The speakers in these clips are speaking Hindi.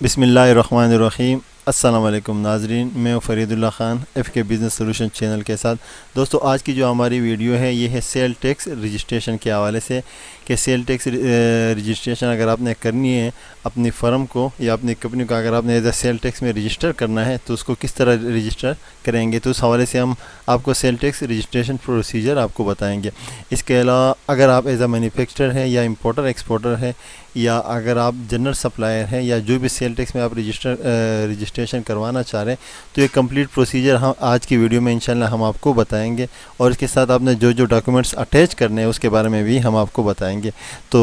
बिस्मिल्लाहिर्रहमानिर्रहीम। अस्सलाम वालेकुम नाजरीन, मैं हूं Faridullah Khan FK business solution channel के साथ। दोस्तों, आज की जो हमारी वीडियो है ये है सेल टैक्स रजिस्ट्रेशन के हवाले से कि सेल टैक्स रजिस्ट्रेशन अगर आपने करनी है अपनी फ़र्म को या अपनी कंपनी को, अगर आपने एज ए सेल टैक्स में रजिस्टर करना है तो उसको किस तरह रजिस्टर करेंगे, तो उस हवाले से हम आपको सेल टैक्स रजिस्ट्रेशन प्रोसीजर आपको बताएंगे। इसके अलावा अगर आप एज ए मैन्युफैक्चरर है या इंपोर्टर एक्सपोर्टर है या अगर आप जनरल सप्लायर हैं या जो भी सेल टैक्स में आप रजिस्ट्रेशन करवाना चाह रहे हैं तो ये कंप्लीट प्रोसीजर हम आज की वीडियो में इंशाल्लाह हम आपको बताएंगे। और इसके साथ आपने जो जो डॉक्यूमेंट्स अटैच करने हैं उसके बारे में भी हम आपको बताएंगे। तो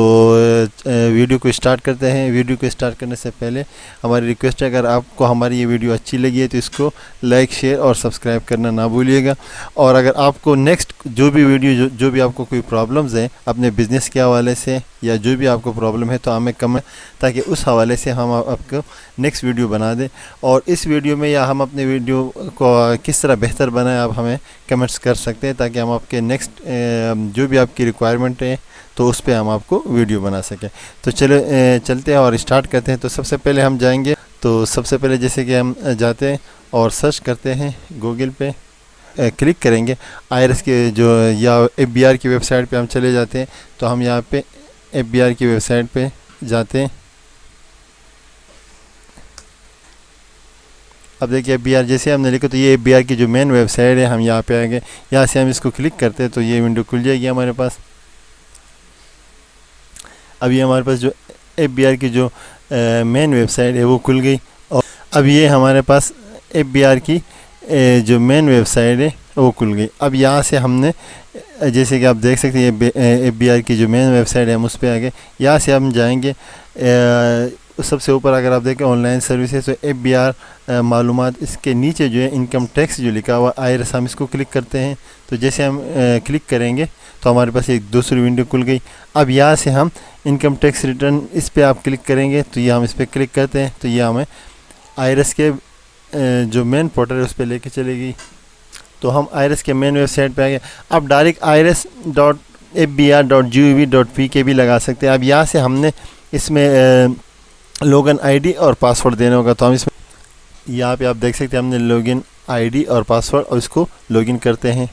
वीडियो को स्टार्ट करते हैं। वीडियो को स्टार्ट करने से पहले हमारी रिक्वेस्ट है, अगर आपको हमारी ये वीडियो अच्छी लगी है तो इसको लाइक, शेयर और सब्सक्राइब करना ना भूलिएगा। और अगर आपको नेक्स्ट जो भी वीडियो जो भी आपको कोई प्रॉब्लम्स हैं अपने बिज़नेस के हवाले से या जो भी आपको प्रॉब्लम है तो हमें कमेंट, ताकि उस हवाले से हम आपको नेक्स्ट वीडियो बना दें। और इस वीडियो में या हम अपने वीडियो को किस तरह बेहतर बनाएं आप हमें कमेंट्स कर सकते हैं, ताकि हम आपके नेक्स्ट जो भी आपकी रिक्वायरमेंट है तो उस पर हम आपको वीडियो बना सकें। तो चलो चलते हैं और स्टार्ट करते हैं। तो सबसे पहले हम जाएंगे, तो सबसे पहले जैसे कि हम जाते हैं और सर्च करते हैं गूगल पे, क्लिक करेंगे IRS के जो या FBR की वेबसाइट पे हम चले जाते हैं। तो हम यहाँ पे FBR की वेबसाइट पे जाते हैं। अब देखिए FBR जैसे हमने लिखा तो ये FBR की जो मेन वेबसाइट है, हम यहाँ पे आ गए। यहाँ से हम इसको क्लिक करते हैं तो ये विंडो खुल जाएगी हमारे पास। अब ये हमारे पास जो FBR की जो मेन वेबसाइट है वो खुल गई। और अब ये हमारे पास FBR की जो मेन वेबसाइट है वो खुल गई। अब यहाँ से हमने जैसे कि आप देख सकते हैं FBR की जो मेन वेबसाइट है हम उस पर आ गए। यहाँ से हम जाएंगे सबसे ऊपर अगर आप देखें ऑनलाइन सर्विसेज, तो FBR मालूमात, इसके नीचे जो है इनकम टैक्स जो लिखा हुआ IRS, हम इसको क्लिक करते हैं। तो जैसे हम क्लिक करेंगे तो हमारे पास एक दूसरी विंडो खुल गई। अब यहाँ से हम इनकम टैक्स रिटर्न, इस पर आप क्लिक करेंगे तो ये हम इस पर क्लिक करते हैं तो ये हमें IRS के जो मेन पोर्टल है उस पर लेके चलेगी। तो हम IRS के मेन वेबसाइट पे आ गए। अब डायरेक्ट irs.fbr.gov.pk भी लगा सकते हैं। अब यहाँ से हमने इसमें लॉगिन ID और पासवर्ड देना होगा। तो हम इसमें यहाँ पे आप देख सकते हैं हमने लॉगिन ID और पासवर्ड, और इसको लॉगिन करते हैं।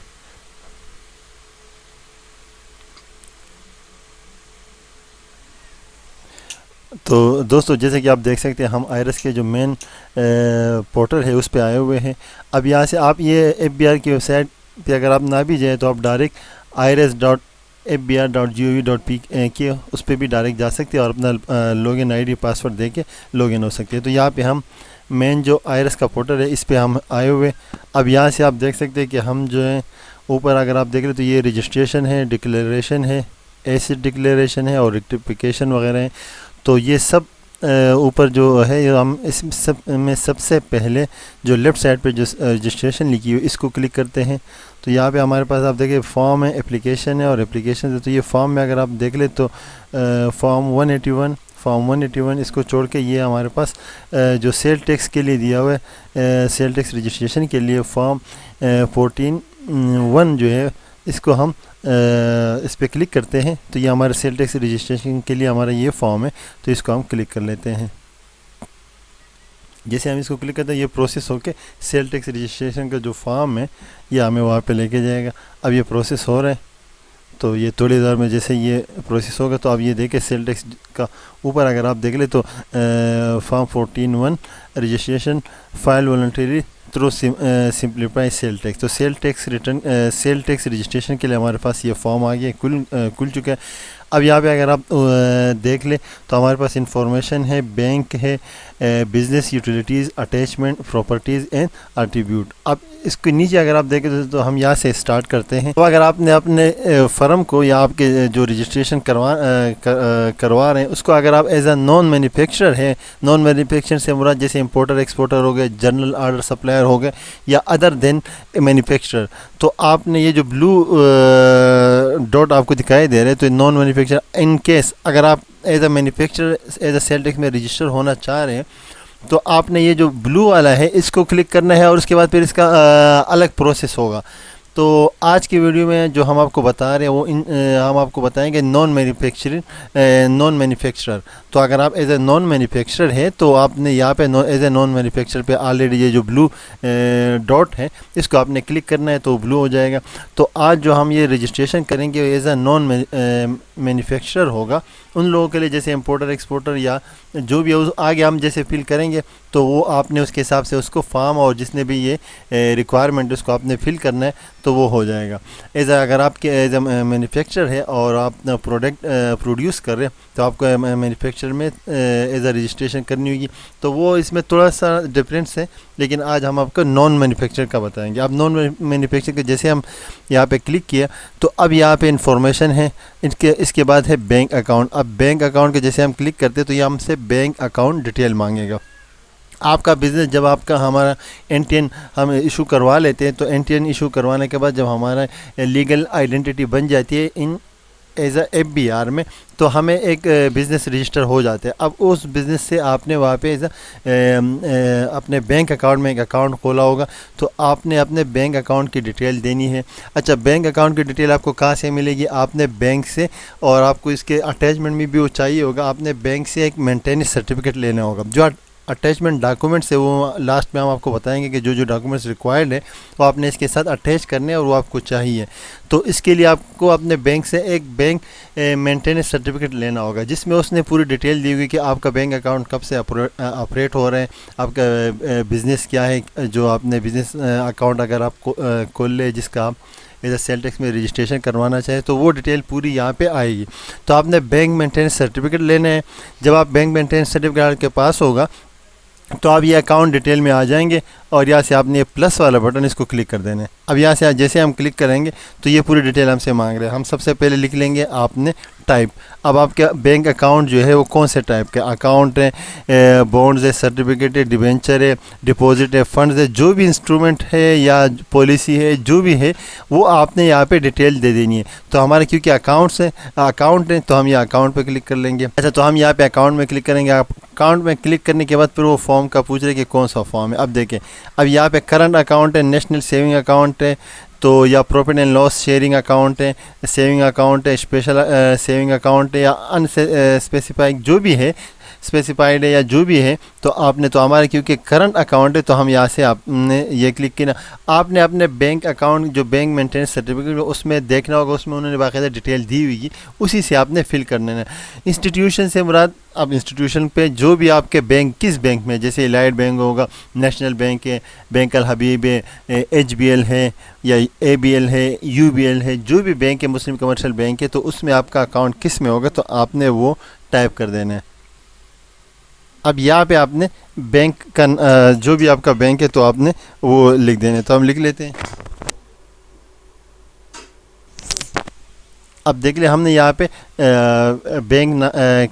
तो दोस्तों, जैसे कि आप देख सकते हैं हम IRS के जो मेन पोर्टल है उस पे आए हुए हैं। अब यहाँ से आप ये FBR की वेबसाइट पे अगर आप ना भी जाए तो आप डायरेक्ट irs.fbr.gov.pk उस पर भी डायरेक्ट जा सकते हैं और अपना लॉगिन ID पासवर्ड दे के लॉगिन हो सकते हैं। तो यहाँ पे हम मेन जो IRS का पोर्टल है इस पे हम आए हुए। अब यहाँ से आप देख सकते हैं कि हम जो है ऊपर अगर आप देख रहे तो ये रजिस्ट्रेशन है, डिक्लेरेशन है, एसिड डिक्लेरेशन है और रेक्टिफिकेशन वगैरह है। तो ये सब ऊपर जो है हम इस सब में सबसे पहले जो लेफ़्ट साइड पे जो रजिस्ट्रेशन लिखी हुई इसको क्लिक करते हैं। तो यहाँ पे हमारे पास आप देखिए फॉर्म है, एप्लीकेशन है और एप्लीकेशन है। तो ये फॉर्म में अगर आप देख ले तो फॉर्म 181 इसको छोड़ के ये हमारे पास जो सेल टैक्स के लिए दिया हुआ है, सेल टैक्स रजिस्ट्रेशन के लिए फॉर्म 14(1) जो है इसको हम इस पर क्लिक करते हैं। तो ये हमारे सेल टैक्स रजिस्ट्रेशन के लिए हमारा ये फॉर्म है, तो इसको हम क्लिक कर लेते हैं। जैसे हम इसको क्लिक करते हैं ये प्रोसेस होके सेल टैक्स रजिस्ट्रेशन का जो फॉर्म है ये हमें वहाँ पे लेके जाएगा। अब ये प्रोसेस हो रहा है, तो ये थोड़ी देर में जैसे ये प्रोसेस होगा तो अब ये देखें सेल टैक्स का ऊपर अगर आप देख ले तो form 14(1) registration file voluntary through simplify sale tax. तो सेल टैक्स रजिस्ट्रेशन के लिए हमारे पास ये फॉर्म आ गया, खुल चुका है। अब यहाँ पे अगर आप देख ले तो हमारे पास इंफॉर्मेशन है, बैंक है, business utilities, attachment, properties and attribute. अब इसके नीचे अगर आप देखें तो हम यहाँ से स्टार्ट करते हैं। तो अगर आपने अपने फर्म को या आपके जो रजिस्ट्रेशन करवा रहे हैं उसको अगर आप एज अ नॉन मैन्युफैक्चरर है, नॉन मैन्युफैक्चरर से मुराद जैसे इंपोर्टर एक्सपोर्टर हो गए, जनरल ऑर्डर सप्लायर हो गए या अदर देन मैन्युफैक्चरर, तो आपने ये जो ब्लू डॉट आपको दिखाई दे रहे हैं तो नॉन मैन्युफैक्चरर, इन केस अगर आप as a manufacturer as a sale tax में रजिस्टर होना चाह रहे हैं तो आपने ये जो ब्लू वाला है इसको क्लिक करना है और उसके बाद फिर इसका अलग प्रोसेस होगा। तो आज की वीडियो में जो हम आपको बता रहे हैं वो हम आपको बताएंगे नॉन मैन्युफैक्चरर। तो अगर आप एज ए नॉन मैन्युफैक्चरर है तो आपने यहाँ पे एज ए नॉन मैन्युफैक्चरर पे ऑलरेडी ये जो ब्लू डॉट है इसको आपने क्लिक करना है तो ब्लू हो जाएगा। तो आज जो हम ये रजिस्ट्रेशन करेंगे एज ए नॉन मैन्युफैक्चरर होगा उन लोगों के लिए, जैसे इंपोर्टर एक्सपोर्टर या जो भी है आगे हम जैसे फिल करेंगे तो वो आपने उसके हिसाब से उसको फॉर्म और जिसने भी ये रिक्वायरमेंट उसको आपने फिल करना है तो वो हो जाएगा। अगर आपके एज ए मैन्युफैक्चरर है और आप प्रोडक्ट प्रोड्यूस कर रहे हैं तो आपको मैन्युफैक्चर में एज ए रजिस्ट्रेशन करनी होगी। तो वो इसमें थोड़ा सा डिफरेंस है, लेकिन आज हम आपको नॉन मैन्युफैक्चर का बताएंगे। अब नॉन मैन्युफैक्चर के जैसे हम यहाँ पे क्लिक किया तो अब यहाँ पे इंफॉर्मेशन है, इसके बाद है बैंक अकाउंट। अब बैंक अकाउंट के जैसे हम क्लिक करते हैं तो ये हमसे बैंक अकाउंट डिटेल मांगेगा। आपका बिज़नेस जब आपका हमारा NTN हम इशू करवा लेते हैं तो NTN इशू करवाने के बाद जब हमारा लीगल आइडेंटिटी बन जाती है इन एज अ FBR में तो हमें एक बिज़नेस रजिस्टर हो जाते हैं। अब उस बिज़नेस से आपने वहाँ पे एज अपने बैंक अकाउंट में एक अकाउंट खोला होगा तो आपने अपने बैंक अकाउंट की डिटेल देनी है। अच्छा, बैंक अकाउंट की डिटेल आपको कहाँ से मिलेगी? आपने बैंक से, और आपको इसके अटैचमेंट में भी वो चाहिए होगा, आपने बैंक से एक मेंटेनेंस सर्टिफिकेट लेना होगा। जो अटैचमेंट डॉक्यूमेंट्स है वो लास्ट में हम आपको बताएंगे कि जो जो डॉक्यूमेंट्स रिक्वायर्ड है वो आपने इसके साथ अटैच करने हैं और वो आपको चाहिए। तो इसके लिए आपको अपने बैंक से एक बैंक मेंटेनेंस सर्टिफिकेट लेना होगा जिसमें उसने पूरी डिटेल दी हुई कि आपका बैंक अकाउंट कब से ऑपरेट हो रहे हैं, आपका बिज़नेस क्या है, जो आपने बिज़नेस अकाउंट अगर आप खोल ले जिसका आप एज सेल टैक्स में रजिस्ट्रेशन करवाना चाहे तो वो डिटेल पूरी यहाँ पे आएगी। तो आपने बैंक मेंटेनेंस सर्टिफिकेट लेना है। जब आप बैंक मेंटेनेंस सर्टिफिकेट आपके पास होगा तो आप ये अकाउंट डिटेल में आ जाएंगे और यहाँ से आपने ये प्लस वाला बटन इसको क्लिक कर देना है। अब यहाँ से जैसे हम क्लिक करेंगे तो ये पूरी डिटेल हमसे मांग रहे हैं। हम सबसे पहले लिख लेंगे आपने टाइप। अब आपका बैंक अकाउंट जो है वो कौन से टाइप का अकाउंट है, बॉन्ड्स है, सर्टिफिकेट है, डिबेंचर है, डिपॉजिट है, फंड्स है, जो भी इंस्ट्रूमेंट है या पॉलिसी है जो भी है वो आपने यहाँ पे डिटेल दे देनी है। तो हमारे क्योंकि अकाउंट है तो हम यहाँ अकाउंट पे क्लिक कर लेंगे। अच्छा, तो हम यहाँ पे अकाउंट में क्लिक करेंगे। अकाउंट में क्लिक करने के बाद फिर वो फॉर्म का पूछ रहे कि कौन सा फॉर्म है। अब देखें, अब यहाँ पे करंट अकाउंट है, नेशनल सेविंग अकाउंट है, तो या profit and loss sharing account है, सेविंग अकाउंट है, स्पेशल सेविंग अकाउंट है या अनस्पेसिफाइड जो भी है, स्पेसिफाइड है या जो भी है। तो आपने तो हमारे क्योंकि करंट अकाउंट है तो हम यहाँ से आपने ये क्लिक किया। आपने अपने बैंक अकाउंट जो बैंक मेंटेनेंस सर्टिफिकेट उसमें देखना होगा, उसमें उन्होंने बाकायदा डिटेल दी हुई, उसी से आपने फिल करना है। इंस्टीट्यूशन से मुराद अब इंस्टीट्यूशन पे जो भी आपके बैंक किस बैंक में, जैसे इलाइट बैंक होगा, नेशनल बैंक है, बैंक अल हबीब है, HBL है या ABL है, UBL है, जो भी बैंक है मुस्लिम कमर्शियल बैंक है तो उसमें आपका अकाउंट किस में होगा तो आपने वो टाइप कर देना है। अब यहाँ पे आपने बैंक का जो भी आपका बैंक है तो आपने वो लिख देना है। तो हम लिख लेते हैं। अब देख ले हमने यहाँ पे बैंक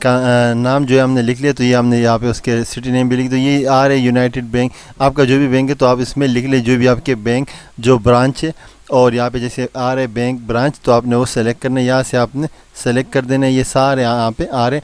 का नाम जो है हमने लिख लिया। तो ये हमने यहाँ पे उसके सिटी नेम भी लिख, तो ये आ रहे यूनाइटेड बैंक। आपका जो भी बैंक है तो आप इसमें लिख ले जो भी आपके बैंक जो ब्रांच है, और यहाँ पे जैसे आ रहे बैंक ब्रांच तो आपने वो सेलेक्ट करना है। यहाँ से आपने सेलेक्ट कर देना है। ये सारे यहाँ पे आ रहे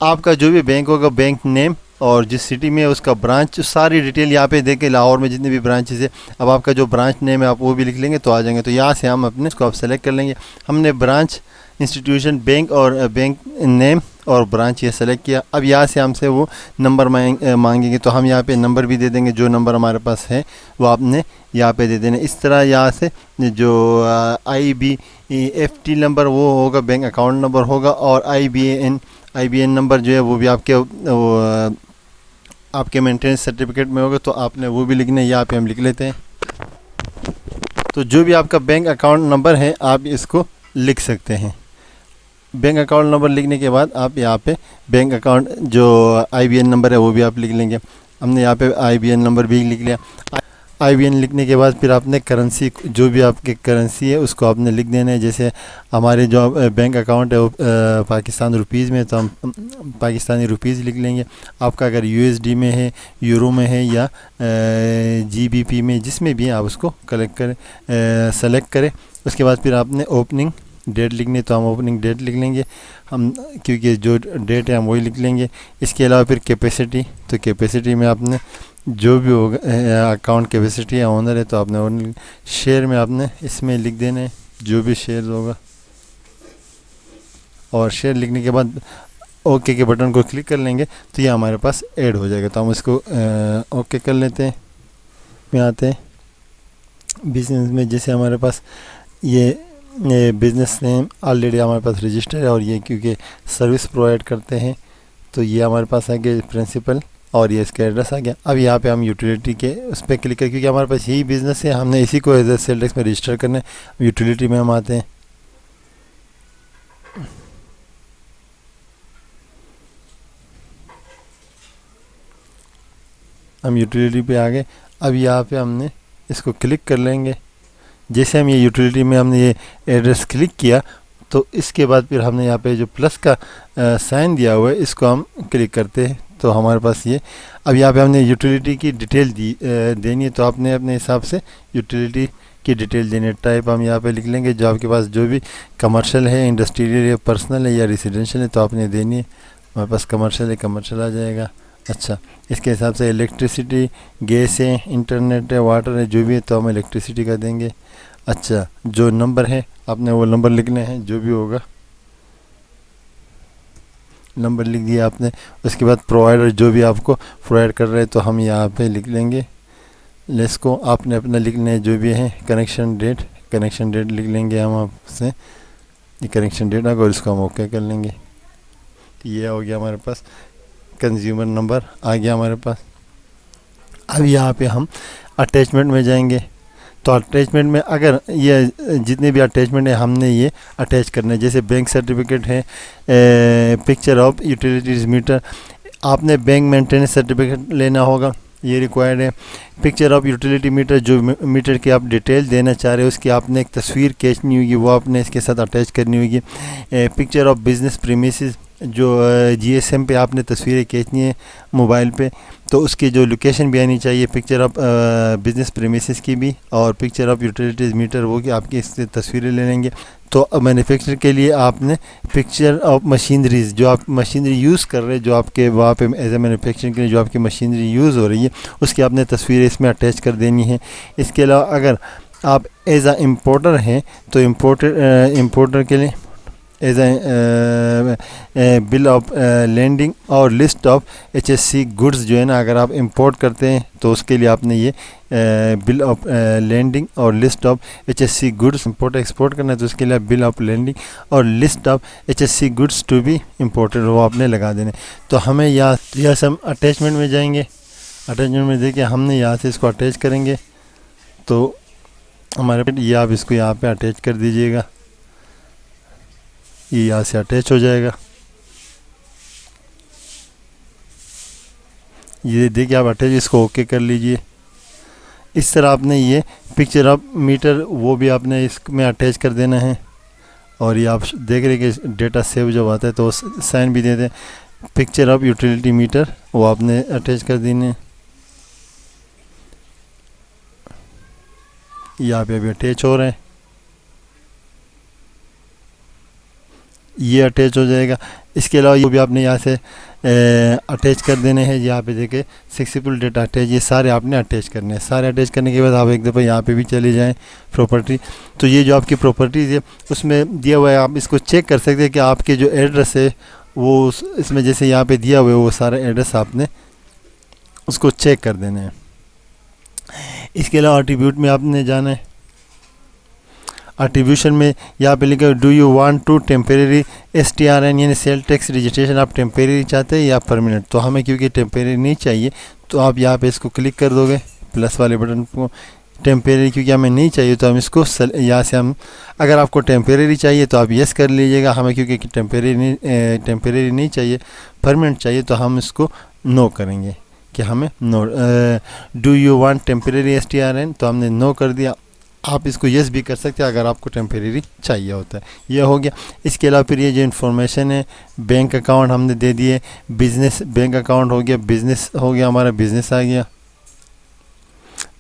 आपका जो भी बैंक होगा, बैंक नेम और जिस सिटी में उसका ब्रांच, सारी डिटेल यहाँ पे देके लाहौर में जितने भी ब्रांचेस है। अब आपका जो ब्रांच नेम है आप वो भी लिख लेंगे तो आ जाएंगे। तो यहाँ से हम अपने इसको आप सेलेक्ट कर लेंगे। हमने ब्रांच, इंस्टीट्यूशन, बैंक और बैंक नेम और ब्रांच ये सेलेक्ट किया। अब यहाँ से हमसे वो नंबर मांगेंगे तो हम यहाँ पे नंबर भी दे देंगे। जो नंबर हमारे पास है वो आपने यहाँ पे दे देना। इस तरह यहाँ से जो IBFT नंबर वो होगा, बैंक अकाउंट नंबर होगा, और IBN नंबर जो है वो भी आपके मेंटेनेंस सर्टिफिकेट में होगा तो आपने वो भी लिखना है। यहाँ पे हम लिख लेते हैं। तो जो भी आपका बैंक अकाउंट नंबर है आप इसको लिख सकते हैं। बैंक अकाउंट नंबर लिखने के बाद आप यहाँ पे बैंक अकाउंट जो IBN नंबर है वो भी आप लिख लेंगे। हमने यहाँ पे IBN नंबर भी लिख लिया। IBN लिखने के बाद फिर आपने करेंसी, जो भी आपकी करेंसी है उसको आपने लिख देना है। जैसे हमारे जो बैंक अकाउंट है वो पाकिस्तान रुपीज़ में तो हम पाकिस्तानी रुपीज़ लिख लेंगे। आपका अगर USD में है, यूरो में है या GBP में, जिसमें भी आप उसको सेलेक्ट करें। उसके बाद फिर आपने ओपनिंग डेट लिखनी तो हम ओपनिंग डेट लिख लेंगे हम, क्योंकि जो डेट है हम वही लिख लेंगे। इसके अलावा फिर कैपेसिटी, तो कैपेसिटी में आपने जो भी होगा अकाउंट कैपेसिटी है ओनर है तो आपने ओनर, शेयर में आपने इसमें लिख देना है जो भी शेयर होगा, और शेयर लिखने के बाद ओके के बटन को क्लिक कर लेंगे तो ये हमारे पास ऐड हो जाएगा। तो हम इसको ओके कर लेते हैं। में आते हैं बिजनेस में, जैसे हमारे पास ये बिज़नेस नेम ऑलरेडी हमारे पास रजिस्टर है और ये क्योंकि सर्विस प्रोवाइड करते हैं तो ये हमारे पास आ गया प्रिंसिपल और ये इसका एड्रेस आ गया। अब यहाँ पे हम यूटिलिटी के उस पर क्लिक कर, क्योंकि हमारे पास यही बिज़नेस है, हमने इसी को एज ए सेल टैक्स में रजिस्टर करना है। यूटिलिटी में हम आते हैं, हम यूटिलिटी पे आ गए। अब यहाँ पे हमने इसको क्लिक कर लेंगे। जैसे हम ये यूटिलिटी में हमने ये एड्रेस क्लिक किया तो इसके बाद फिर हमने यहाँ पे जो प्लस का साइन दिया हुआ है इसको हम क्लिक करते हैं तो हमारे पास ये, अब यहाँ पे हमने यूटिलिटी की डिटेल देनी है तो आपने अपने हिसाब से यूटिलिटी की डिटेल देनी है। टाइप हम यहाँ पे लिख लेंगे, जो आपके पास जो भी कमर्शियल है, इंडस्ट्रियल है, पर्सनल है या रेसिडेंशियल है तो आपने देनी है। हमारे पास कमर्शियल है, कमर्शियल आ जाएगा। अच्छा, इसके हिसाब से इलेक्ट्रिसिटी, गैस है, इंटरनेट है, वाटर है, जो भी है तो हम इलेक्ट्रिसिटी का देंगे। अच्छा, जो नंबर है आपने वो नंबर लिखने हैं, जो भी होगा नंबर लिख दिया आपने। उसके बाद प्रोवाइडर जो भी आपको प्रोवाइड कर रहे हैं तो हम यहाँ पे लिख लेंगे। लेस को आपने अपना लिखना है जो भी है। कनेक्शन डेट लिख लेंगे हम आपसे, ये कनेक्शन डेट आएगा और इसको हम ओके कर लेंगे। ये हो गया हमारे पास, कंज्यूमर नंबर आ गया हमारे पास। अब यहाँ पे हम अटैचमेंट में जाएंगे तो अटैचमेंट में अगर ये जितने भी अटैचमेंट है हमने ये अटैच करना है। जैसे बैंक सर्टिफिकेट है, पिक्चर ऑफ यूटिलिटीज़ मीटर, आपने बैंक मेंटेनेंस सर्टिफिकेट लेना होगा, ये रिक्वायर्ड है। पिक्चर ऑफ यूटिलिटी मीटर, जो मीटर की आप डिटेल देना चाह रहे हो उसकी आपने एक तस्वीर खींचनी होगी, वो आपने इसके साथ अटैच करनी होगी। पिक्चर ऑफ बिजनेस प्रीमिसेस, जो जीएसएम पे आपने तस्वीरें खींचनी है मोबाइल पे तो उसकी जो लोकेशन भी आनी चाहिए। पिक्चर ऑफ बिजनेस प्रीमिसेस की भी, और पिक्चर ऑफ यूटिलिटीज़ मीटर वो कि आपकी इससे तस्वीरें ले लेंगे। तो मैन्युफैक्चर के लिए आपने पिक्चर ऑफ मशीनरीज, जो आप मशीनरी यूज़ कर रहे हैं, जो आपके वहाँ पे एज ए मैन्युफैक्चरिंग के लिए जो आपकी मशीनरी यूज़ हो रही है उसकी आपने तस्वीरें इसमें अटैच कर देनी है। इसके अलावा अगर आप एज आ इम्पोर्टर हैं तो इम्पोर्टर के लिए as a bill of landing और लिस्ट ऑफ एचएससी गुड्स, जो है ना, अगर आप इंपोर्ट करते हैं तो उसके लिए आपने ये बिल ऑफ लैंडिंग और list of HSC goods, import export करना है तो उसके लिए बिल ऑफ लैंडिंग और list of HSC goods to be imported वो आपने लगा देने। तो हमें यहाँ से हम अटैचमेंट में जाएंगे। अटैचमेंट में देखिए हमने यहाँ से इसको अटैच करेंगे तो हमारे पे ये आप इसको यहाँ पे अटैच कर दीजिएगा, ये यहाँ से अटैच हो जाएगा। ये देखिए आप अटैच, इसको ओके कर लीजिए। इस तरह आपने ये पिक्चर ऑफ मीटर वो भी आपने इसमें अटैच कर देना है। और ये आप देख रहे हैं कि डेटा सेव जब आता है तो साइन भी देते हैं। पिक्चर ऑफ यूटिलिटी मीटर वो आपने अटैच कर देने, यहाँ पे अभी अटैच हो रहे हैं, ये अटैच हो जाएगा। इसके अलावा ये भी आपने यहाँ से अटैच कर देने हैं। यहाँ पे देखे सक्सेसफुल डेटा अटैच, ये सारे आपने अटैच करने हैं। सारे अटैच करने के बाद आप एक दफ़ा यहाँ पे भी चले जाएं प्रॉपर्टी, तो ये जो आपकी प्रॉपर्टीज़ है उसमें दिया हुआ है, आप इसको चेक कर सकते हैं कि आपके जो एड्रेस है वो इसमें जैसे यहाँ पे दिया हुआ है वो सारा एड्रेस आपने उसको चेक कर देना है। इसके अलावा एट्रीब्यूट में आपने जाना है। एट्रीब्यूशन में यहाँ पे लिखा do you want to temporary STRN यानी सेल टैक्स रजिस्ट्रेशन, आप टेम्परेरी चाहते हैं या परमानेंट। तो हमें क्योंकि टेम्परेरी नहीं चाहिए तो आप यहाँ पे इसको क्लिक कर दोगे प्लस वाले बटन को। टेम्परेरी क्योंकि हमें नहीं चाहिए तो हम इसको यहाँ से हम, अगर आपको टेम्परेरी चाहिए तो आप यस कर लीजिएगा। हमें क्योंकि टेम्परेरी नहीं चाहिए, परमानेंट चाहिए तो हम इसको नो करेंगे कि हमें no. Do you want temporary STRN, तो हमने नो कर दिया। आप इसको यस भी कर सकते हैं अगर आपको टेम्परेरी चाहिए होता है। ये हो गया। इसके अलावा फिर ये जो इन्फॉर्मेशन है, बैंक अकाउंट हमने दे दिए, बिज़नेस बैंक अकाउंट हो गया, बिज़नेस हो गया, हमारा बिज़नेस आ गया,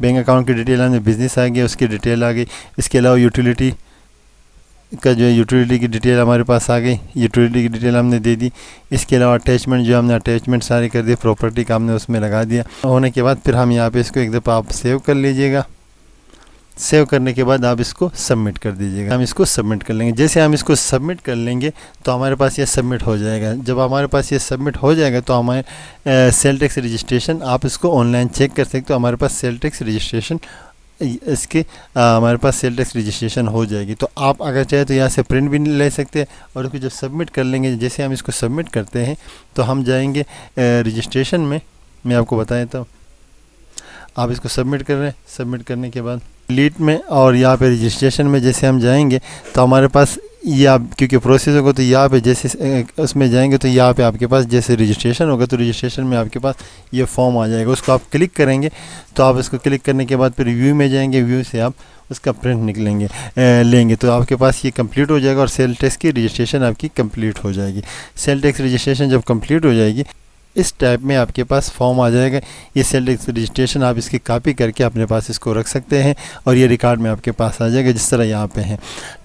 बैंक अकाउंट की डिटेल हमने बिज़नेस आ गया, उसकी डिटेल आ गई। इसके अलावा यूटिलिटी का जो है यूटिलिटी की डिटेल हमारे पास आ गई, यूटिलिटी की डिटेल हमने दे दी। इसके अलावा अटैचमेंट जो हमने अटैचमेंट सारे कर दिए, प्रॉपर्टी का हमने उसमें लगा दिया। होने के बाद फिर हम यहाँ पे इसको एक दफ़ा आप सेव कर लीजिएगा। सेव करने के बाद आप इसको सबमिट कर दीजिएगा। हम इसको सबमिट कर लेंगे। जैसे हम इसको सबमिट कर लेंगे तो हमारे पास ये सबमिट हो जाएगा। जब हमारे पास ये सबमिट हो जाएगा तो हमारे सेल टैक्स रजिस्ट्रेशन आप इसको ऑनलाइन चेक कर सकते हो। हमारे पास सेल टैक्स रजिस्ट्रेशन इसके हमारे पास सेल टैक्स रजिस्ट्रेशन हो जाएगी। तो आप अगर चाहे तो यहाँ से प्रिंट भी ले सकते हैं और उसको जब सबमिट कर लेंगे, जैसे हम इसको सबमिट करते हैं तो हम जाएंगे रजिस्ट्रेशन में। मैं आपको बताया था, आप इसको सबमिट कर रहे हैं। सबमिट करने के बाद लीड में और यहाँ पे रजिस्ट्रेशन में जैसे हम जाएंगे तो हमारे पास ये आप क्योंकि प्रोसेस होगा तो यहाँ पे जैसे उसमें जाएंगे तो यहाँ पे आपके पास जैसे रजिस्ट्रेशन होगा तो रजिस्ट्रेशन में आपके पास ये फॉर्म आ जाएगा। उसको आप क्लिक करेंगे तो आप इसको क्लिक करने के बाद फिर व्यू में जाएंगे। व्यू से आप उसका प्रिंट निकलेंगे लेंगे तो आपके पास ये कंप्लीट हो जाएगा और सेल टैक्स की रजिस्ट्रेशन आपकी कंप्लीट हो जाएगी। सेल टैक्स रजिस्ट्रेशन जब कंप्लीट हो जाएगी इस टाइप में आपके पास फॉर्म आ जाएगा। ये सेल टैक्स रजिस्ट्रेशन आप इसकी कॉपी करके अपने पास इसको रख सकते हैं और ये रिकॉर्ड में आपके पास आ जाएगा जिस तरह यहाँ पे है।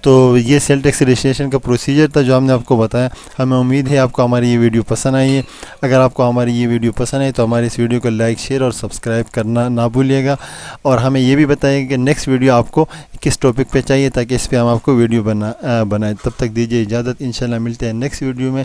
तो ये सेल टैक्स रजिस्ट्रेशन का प्रोसीजर था जो हमने आपको बताया। हमें उम्मीद है आपको हमारी ये वीडियो पसंद आई है। अगर आपको हमारी ये वीडियो पसंद आई तो हमारी इस वीडियो को लाइक, शेयर और सब्सक्राइब करना ना भूलिएगा। और हमें ये भी बताइएगा कि नेक्स्ट वीडियो आपको किस टॉपिक पर चाहिए ताकि इस पर हम आपको वीडियो बनाएँ। तब तक दीजिए इजाज़त। इंशाल्लाह मिलते हैं नेक्स्ट वीडियो में।